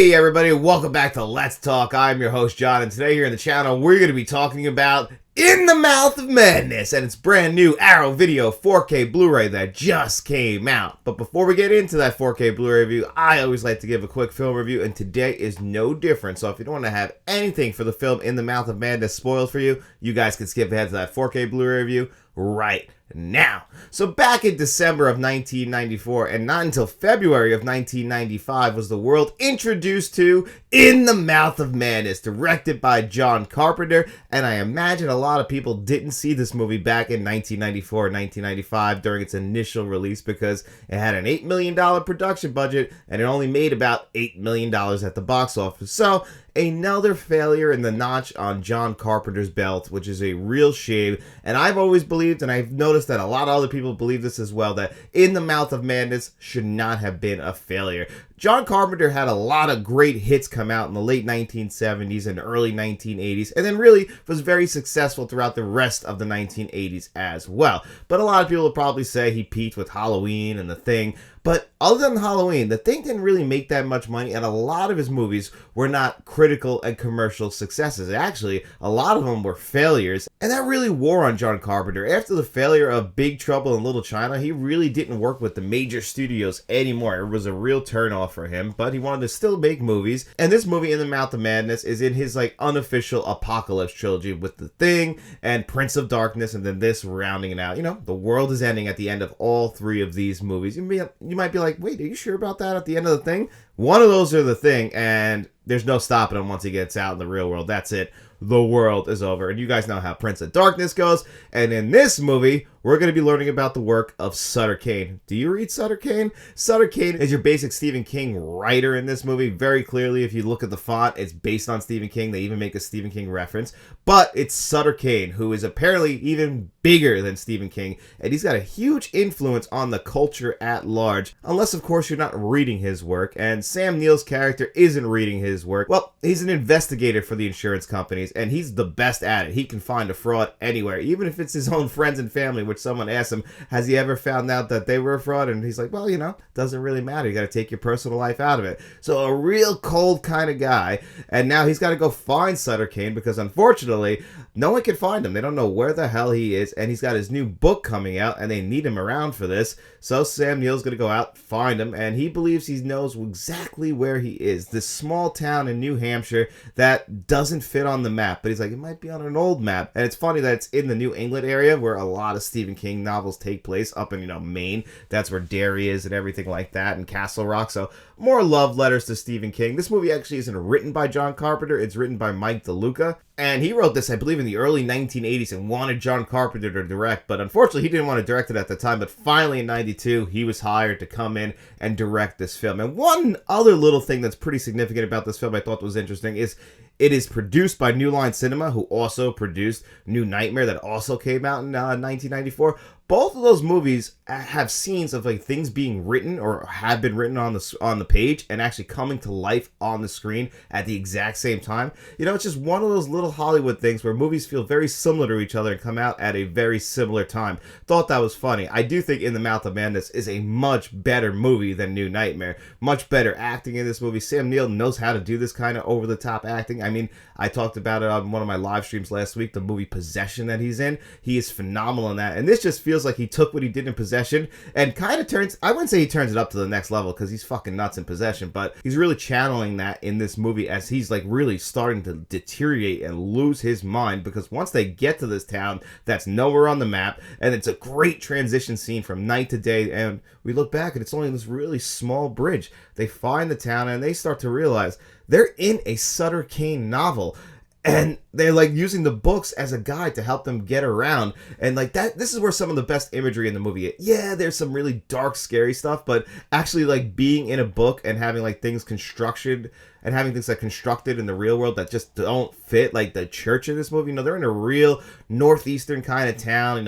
Hey everybody, welcome back to Let's Talk. I'm your host John, and today here on the channel we're going to be talking about In the Mouth of Madness and its brand new Arrow Video 4K Blu-ray that just came out. But before we get into that 4K Blu-ray review, I always like to give a quick film review, and today is no different. So if you don't want to have anything for the film In the Mouth of Madness spoiled for you, you guys can skip ahead to that 4K Blu-ray review right now. So back in December of 1994, and not until February of 1995, was the world introduced to In the Mouth of Madness, directed by John Carpenter. And I imagine a lot of people didn't see this movie back in 1994 and 1995 during its initial release because it had an $8 million production budget and it only made about $8 million at the box office. So another failure in the notch on John Carpenter's belt, which is a real shame. And I've always believed, and I've noticed that a lot of other people believe this as well, that In the Mouth of Madness should not have been a failure. John Carpenter had a lot of great hits come out in the late 1970s and early 1980s, and then really was very successful throughout the rest of the 1980s as well. But a lot of people will probably say he peaked with Halloween and The Thing. But other than Halloween, The Thing didn't really make that much money, and a lot of his movies were not critical and commercial successes. Actually, a lot of them were failures, and that really wore on John Carpenter. After the failure of Big Trouble in Little China, he really didn't work with the major studios anymore. It was a real turnoff for him, but he wanted to still make movies, and this movie, In the Mouth of Madness, is in his unofficial Apocalypse trilogy with The Thing and Prince of Darkness, and then this rounding it out. You know, the world is ending at the end of all three of these movies. You might be like, wait, are you sure about that at the end of The Thing? One of those are The Thing, and there's no stopping him once he gets out in the real world. That's it. The world is over. And you guys know how Prince of Darkness goes. And in this movie, we're going to be learning about the work of Sutter Kane. Do you read Sutter Kane? Sutter Kane is your basic Stephen King writer in this movie. Very clearly, if you look at the font, it's based on Stephen King. They even make a Stephen King reference. But it's Sutter Kane, who is apparently even bigger than Stephen King. And he's got a huge influence on the culture at large. Unless, of course, you're not reading his work. And Sam Neill's character isn't reading his work. Well, he's an investigator for the insurance companies, and he's the best at it. He can find a fraud anywhere, even if it's his own friends and family, which someone asked him, has he ever found out that they were a fraud? And he's like, well, you know, doesn't really matter. You got to take your personal life out of it. So a real cold kind of guy. And now he's got to go find Sutter Kane because unfortunately, no one can find him. They don't know where the hell he is. And he's got his new book coming out and they need him around for this. So Sam Neill's going to go out, find him, and he believes he knows exactly where he is. This small town in New Hampshire that doesn't fit on the map. But he's like, it might be on an old map. And it's funny that it's in the New England area where a lot of Stephen King novels take place, up in, Maine. That's where Derry is and everything like that, and Castle Rock. So more love letters to Stephen King. This movie actually isn't written by John Carpenter. It's written by Mike DeLuca. And he wrote this, I believe, in the early 1980s and wanted John Carpenter to direct. But unfortunately, he didn't want to direct it at the time. But finally, in 92, he was hired to come in and direct this film. And one other little thing that's pretty significant about this film I thought was interesting is it is produced by New Line Cinema, who also produced New Nightmare that also came out in 1994. Both of those movies have scenes of things being written or have been written on the page and actually coming to life on the screen at the exact same time. It's just one of those little Hollywood things where movies feel very similar to each other and come out at a very similar time. Thought that was funny. I do think In the Mouth of Madness is a much better movie than New Nightmare. Much better acting in this movie. Sam Neill knows how to do this kind of over-the-top acting. I mean, I talked about it on one of my live streams last week, the movie Possession that he's in. He is phenomenal in that. And this just feels like he took what he did in Possession and kind of turns, I wouldn't say he turns it up to the next level because he's fucking nuts in Possession, but he's really channeling that in this movie as he's really starting to deteriorate and lose his mind, because once they get to this town that's nowhere on the map, and it's a great transition scene from night to day, and we look back and it's only this really small bridge. They find the town and they start to realize they're in a Sutter Kane novel. And they're using the books as a guide to help them get around. And that, this is where some of the best imagery in the movie is. Yeah, there's some really dark, scary stuff, but actually being in a book and having things constructed and having things constructed in the real world that just don't fit, like the church in this movie. They're in a real northeastern kind of town.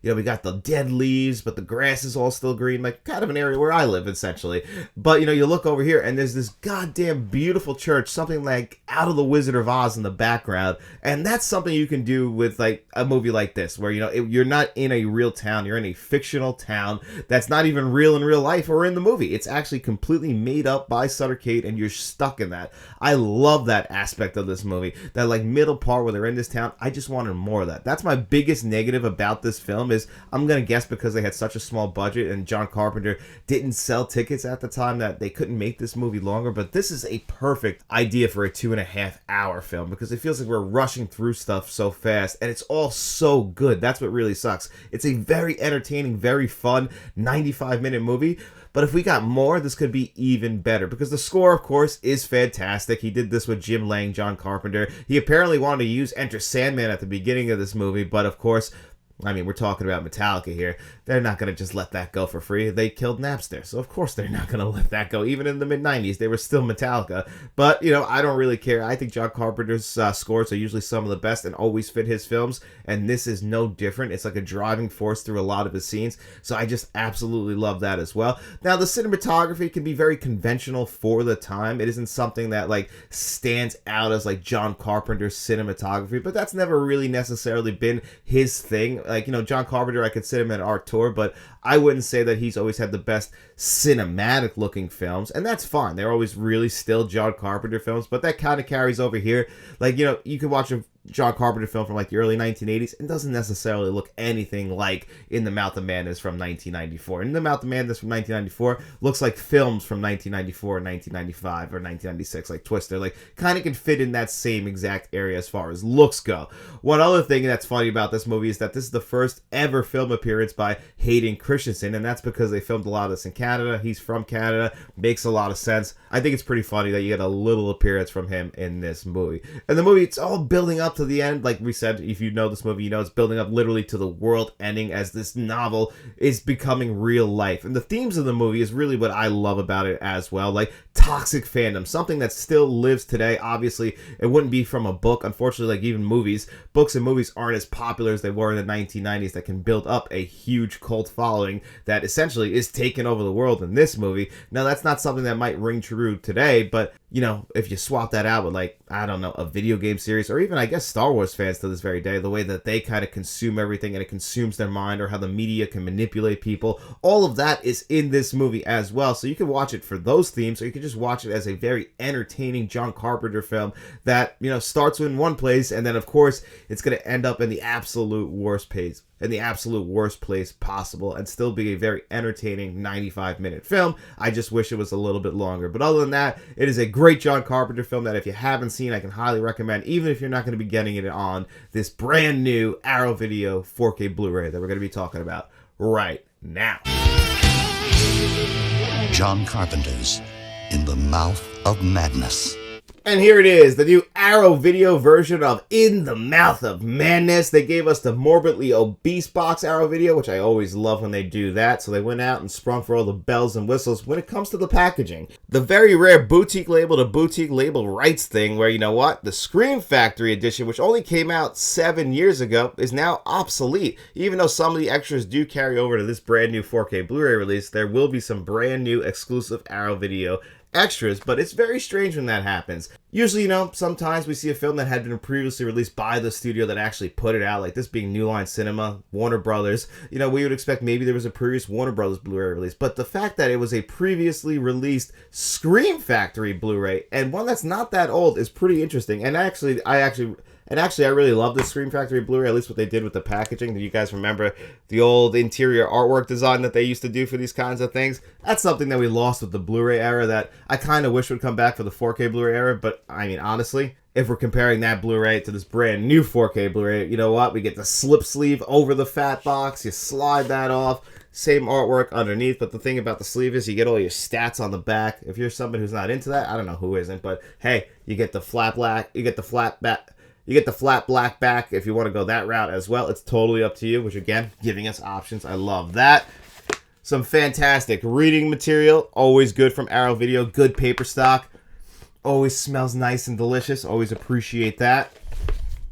We got the dead leaves, but the grass is all still green, kind of an area where I live, essentially. But, you look over here and there's this goddamn beautiful church, something like out of the Wizard of Oz in the background. And that's something you can do with, a movie like this, where, you're not in a real town, you're in a fictional town that's not even real in real life or in the movie. It's actually completely made up by Sutter Kane, and you're stuck in that. that. I love that aspect of this movie. That like middle part where they're in this town, I just wanted more of that. That's my biggest negative about this film is I'm going to guess because they had such a small budget and John Carpenter didn't sell tickets at the time that they couldn't make this movie longer. But this is a perfect idea for a 2.5-hour film because it feels like we're rushing through stuff so fast and it's all so good. That's what really sucks. It's a very entertaining, very fun 95-minute movie. But if we got more, this could be even better because the score, of course, is fantastic. He did this with Jim Lang, John Carpenter. He apparently wanted to use Enter Sandman at the beginning of this movie, but of course, I mean, we're talking about Metallica here. They're not going to just let that go for free. They killed Napster, so of course they're not going to let that go. Even in the mid-90s, they were still Metallica. But, you know, I don't really care. I think John Carpenter's scores are usually some of the best and always fit his films, and this is no different. It's like a driving force through a lot of his scenes, so I just absolutely love that as well. Now, the cinematography can be very conventional for the time. It isn't something that, like, stands out as, like, John Carpenter's cinematography, but that's never really necessarily been his thing. Like, you know, John Carpenter, I consider him an auteur, but I wouldn't say that he's always had the best cinematic looking films, and that's fine. They're always really still John Carpenter films, but that kind of carries over here. Like, you know, you can watch a John Carpenter film from like the early 1980s and doesn't necessarily look anything like In the Mouth of Madness from 1994. In the Mouth of Madness from 1994 looks like films from 1994, 1995, or 1996, like Twister. Like, kind of can fit in that same exact area as far as looks go. One other thing that's funny about this movie is that this is the first ever film appearance by Hayden Christensen, and that's because they filmed a lot of this in Canada. He's from Canada. Makes a lot of sense. I think it's pretty funny that you get a little appearance from him in this movie. And the movie, it's all building up to the end. Like we said, if you know this movie, you know it's building up literally to the world ending as this novel is becoming real life. And the themes of the movie is really what I love about it as well. Like toxic fandom, something that still lives today. Obviously, it wouldn't be from a book. Unfortunately, like even movies, books and movies aren't as popular as they were in the 1990s that can build up a huge cult following that essentially is taking over the world in this movie. Now, that's not something that might ring true today, but you know, if you swap that out with like, I don't know, a video game series or even I guess Star Wars fans to this very day, the way that they kind of consume everything and it consumes their mind, or how the media can manipulate people, all of that is in this movie as well. So you can watch it for those themes, or you can just watch it as a very entertaining John Carpenter film that, you know, starts in one place and then of course it's going to end up in the absolute worst place possible and still be a very entertaining 95-minute film. I just wish it was a little bit longer. But other than that, it is a great John Carpenter film that if you haven't seen, I can highly recommend, even if you're not going to be getting it on this brand new Arrow Video 4K Blu-ray that we're going to be talking about right now. John Carpenter's In the Mouth of Madness. And here it is, the new Arrow Video version of In the Mouth of Madness. They gave us the morbidly obese box Arrow Video, which I always love when they do that. So they went out and sprung for all the bells and whistles when it comes to the packaging. The very rare boutique label to boutique label rights thing where, you know what, the Scream Factory edition, which only came out 7 years ago, is now obsolete. Even though some of the extras do carry over to this brand new 4K Blu-ray release, there will be some brand new exclusive Arrow Video extras, but it's very strange when that happens. Usually, you know, sometimes we see a film that had been previously released by the studio that actually put it out, like this being New Line Cinema, Warner Brothers. You know, we would expect maybe there was a previous Warner Brothers Blu-ray release, but the fact that it was a previously released Scream Factory Blu-ray, and one that's not that old, is pretty interesting. And I really love this Scream Factory Blu-ray, at least what they did with the packaging. Do you guys remember the old interior artwork design that they used to do for these kinds of things? That's something that we lost with the Blu-ray era that I kind of wish would come back for the 4K Blu-ray era, but I mean, honestly, if we're comparing that Blu-ray to this brand new 4K Blu-ray, you know what? We get the slip sleeve over the fat box, you slide that off, same artwork underneath, but the thing about the sleeve is you get all your stats on the back. If you're somebody who's not into that, I don't know who isn't, but hey, you get the flat black, you get the flat black back if you want to go that route as well. It's totally up to you, which again, giving us options. I love that. Some fantastic reading material. Always good from Arrow Video. Good paper stock. Always smells nice and delicious. Always appreciate that.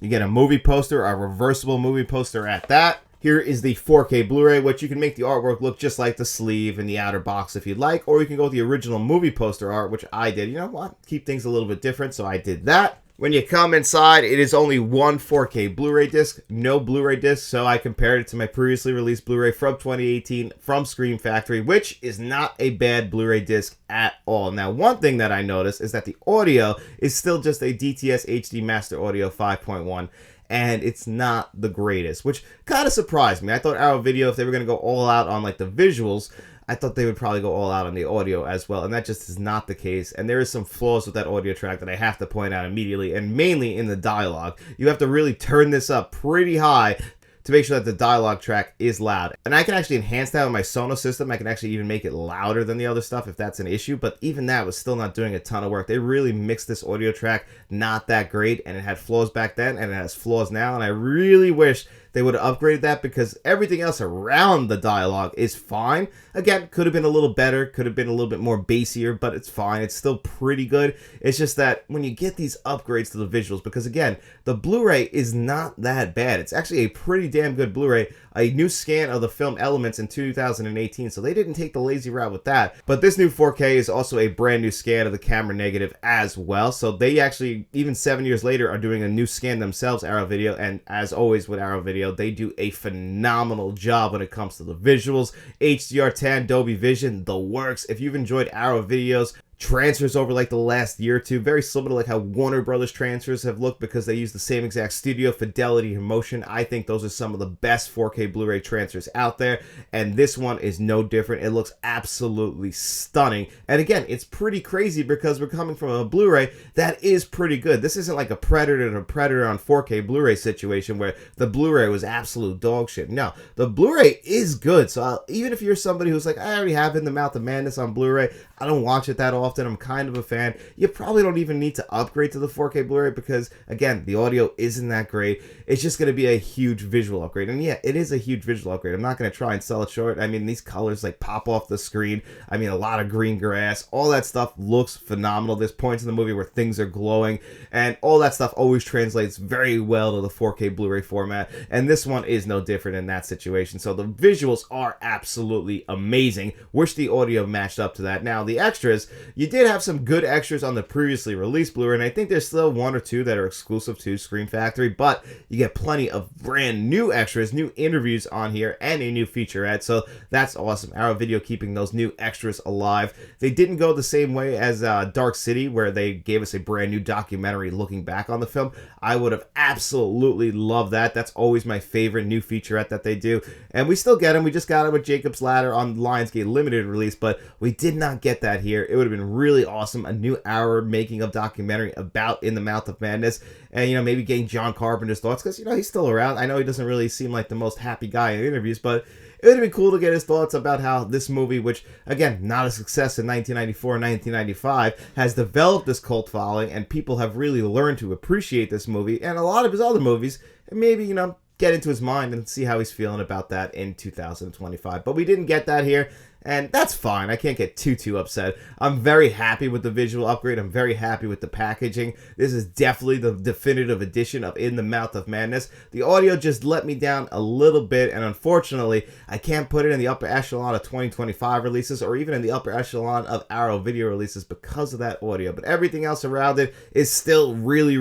You get a movie poster, a reversible movie poster at that. Here is the 4K Blu-ray, which you can make the artwork look just like the sleeve and the outer box if you'd like, or you can go with the original movie poster art, which I did. You know what? Keep things a little bit different, so I did that. When you come inside, it is only one 4K Blu-ray disc, no Blu-ray disc, so I compared it to my previously released Blu-ray from 2018 from Scream Factory, which is not a bad Blu-ray disc at all. Now, one thing that I noticed is that the audio is still just a DTS HD Master Audio 5.1, and it's not the greatest, which kind of surprised me. I thought Arrow Video, if they were going to go all out on like the visuals, I thought they would probably go all out on the audio as well, and that just is not the case. And there is some flaws with that audio track that I have to point out immediately, and mainly in the dialogue. You have to really turn this up pretty high to make sure that the dialogue track is loud. And I can actually enhance that with my Sonos system. I can actually even make it louder than the other stuff if that's an issue, but even that was still not doing a ton of work. They really mixed this audio track not that great, and it had flaws back then, and it has flaws now, and I really wish they would have upgraded that because everything else around the dialogue is fine. Again, could have been a little better, could have been a little bit more bassier, but it's fine. It's still pretty good. It's just that when you get these upgrades to the visuals, because again, the Blu-ray is not that bad. It's actually a pretty damn good Blu-ray. A new scan of the film Elements in 2018, so they didn't take the lazy route with that. But this new 4K is also a brand new scan of the camera negative as well. So they actually, even 7 years later, are doing a new scan themselves, Arrow Video, and as always with Arrow Video, they do a phenomenal job when it comes to the visuals. HDR10, Dolby Vision, the works. If you've enjoyed Arrow Video's transfers over like the last year or two, very similar to like how Warner Brothers transfers have looked because they use the same exact studio fidelity and motion. I think those are some of the best 4K Blu-ray transfers out there, and this one is no different. It looks absolutely stunning, and again, it's pretty crazy because we're coming from a Blu-ray that is pretty good. This isn't like a Predator to Predator on 4K Blu-ray situation where the Blu-ray was absolute dog shit. No, the Blu-ray is good, so even if you're somebody who's like, I already have In the Mouth of Madness on Blu-ray, I don't watch it that often, I'm kind of a fan, you probably don't even need to upgrade to the 4K Blu-ray because, again, the audio isn't that great. It's just going to be a huge visual upgrade. And yeah, it is a huge visual upgrade. I'm not going to try and sell it short. I mean, these colors like pop off the screen. I mean, a lot of green grass. All that stuff looks phenomenal. There's points in the movie where things are glowing, and all that stuff always translates very well to the 4K Blu-ray format. And this one is no different in that situation. So the visuals are absolutely amazing. Wish the audio matched up to that. Now, the extras, you did have some good extras on the previously released Blu-ray, and I think there's still one or two that are exclusive to Scream Factory, but you get plenty of brand new extras, new interviews on here, and a new featurette, so that's awesome. Arrow Video keeping those new extras alive. They didn't go the same way as Dark City, where they gave us a brand new documentary looking back on the film. I would have absolutely loved that. That's always my favorite new featurette that they do, and we still get them. We just got it with Jacob's Ladder on Lionsgate limited release, but we did not get that here. It would have been really awesome, a new hour making of documentary about In the Mouth of Madness, and maybe getting John Carpenter's thoughts, because he's still around. I know he doesn't really seem like the most happy guy in interviews, but it would have been cool to get his thoughts about how this movie, which again, not a success in 1994 and 1995, has developed this cult following, and people have really learned to appreciate this movie and a lot of his other movies, and maybe get into his mind and see how he's feeling about that in 2025. But we didn't get that here, and that's fine. I can't get too upset. I'm very happy with the visual upgrade. I'm very happy with the packaging. This is definitely the definitive edition of In the Mouth of Madness. The audio just let me down a little bit, and unfortunately, I can't put it in the upper echelon of 2025 releases or even in the upper echelon of Arrow Video releases because of that audio. But everything else around it is still really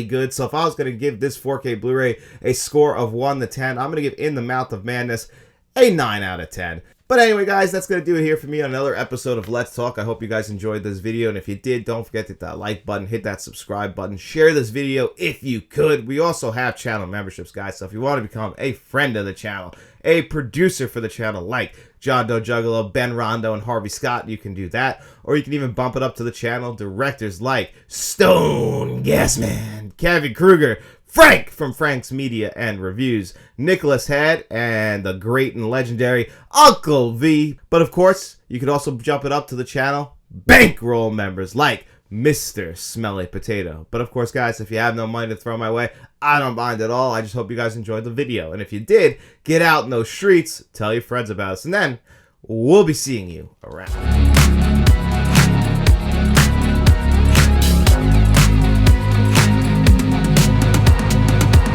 good. So if I was going to give this 4K Blu-ray a score of 1 to 10, I'm going to give In the Mouth of Madness a 9 out of 10. But anyway, guys, that's going to do it here for me on another episode of Let's Talk. I hope you guys enjoyed this video, and if you did, don't forget to hit that like button, hit that subscribe button, share this video if you could. We also have channel memberships, guys, so if you want to become a friend of the channel, a producer for the channel like John Doe Juggalo, Ben Rondo, and Harvey Scott, you can do that. Or you can even bump it up to the channel directors like Stone Gasman, Kevin Kruger, Frank from Frank's Media and Reviews, Nicholas Head, and the great and legendary Uncle V. But of course, you could also jump it up to the channel bankroll members like Mr. Smelly Potato. But of course, guys, if you have no money to throw my way, I don't mind at all. I just hope you guys enjoyed the video. And if you did, get out in those streets, tell your friends about us, and then we'll be seeing you around.